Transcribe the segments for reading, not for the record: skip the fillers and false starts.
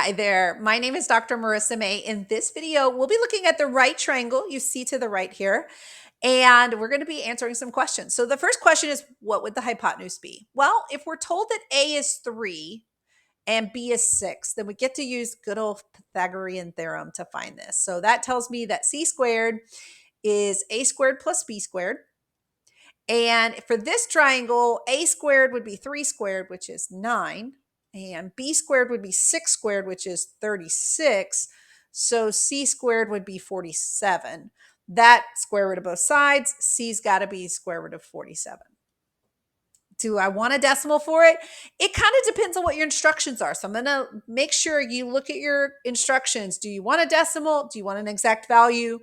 Hi there, my name is Dr. Marissa May. In this video, we'll be looking at the right triangle you see to the right here, and we're going to be answering some questions. So the first question is, what would the hypotenuse be? Well, if we're told that A is 3 and B is 6, then we get to use good old Pythagorean theorem to find this. So that tells me that C squared is A squared plus B squared. And for this triangle, A squared would be 3 squared, which is 9. And B squared would be 6 squared, which is 36. So C squared would be 47. That square root of both sides, C's got to be square root of 47. Do I want a decimal for it? It kind of depends on what your instructions are. So I'm going to make sure you look at your instructions. Do you want a decimal? Do you want an exact value?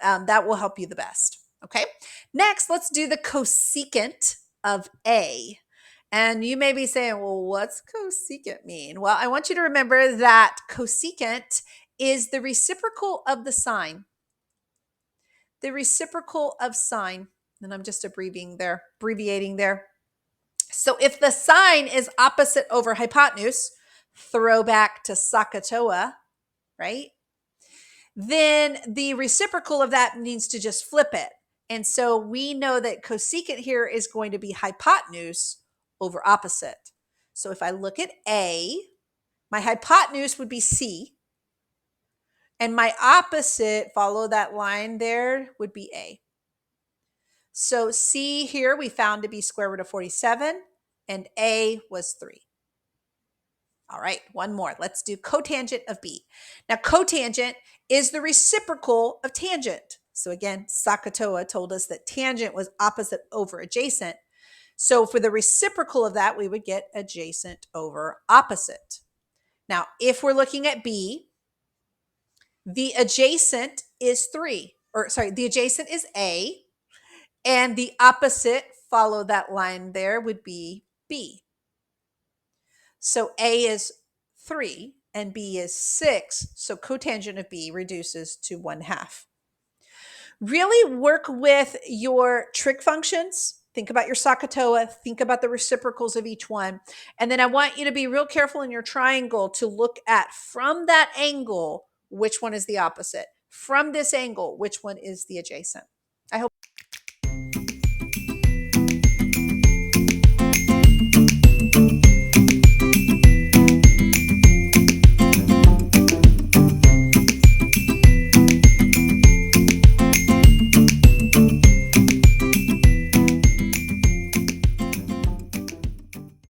That will help you the best. Okay. Next, let's do the cosecant of A. And you may be saying, well, what's cosecant mean? Well, I want you to remember that cosecant is the reciprocal of the sine. The reciprocal of sine. And I'm just abbreviating there. So if the sine is opposite over hypotenuse, throwback to SOHCAHTOA, right? Then the reciprocal of that needs to just flip it. And so we know that cosecant here is going to be hypotenuse over opposite. So if I look at A, my hypotenuse would be C. And my opposite, follow that line there, would be A. So C here we found to be square root of 47, and A was 3. All right, one more. Let's do cotangent of B. Now, cotangent is the reciprocal of tangent. So again, SOHCAHTOA told us that tangent was opposite over adjacent. So for the reciprocal of that, we would get adjacent over opposite. Now, if we're looking at B, the adjacent is the adjacent is A, and the opposite, follow that line there, would be B. So A is 3 and B is 6. So cotangent of B reduces to 1/2. Really work with your trig functions. Think about your SOHCAHTOA. Think about the reciprocals of each one. And then I want you to be real careful in your triangle to look at from that angle, which one is the opposite. From this angle, which one is the adjacent.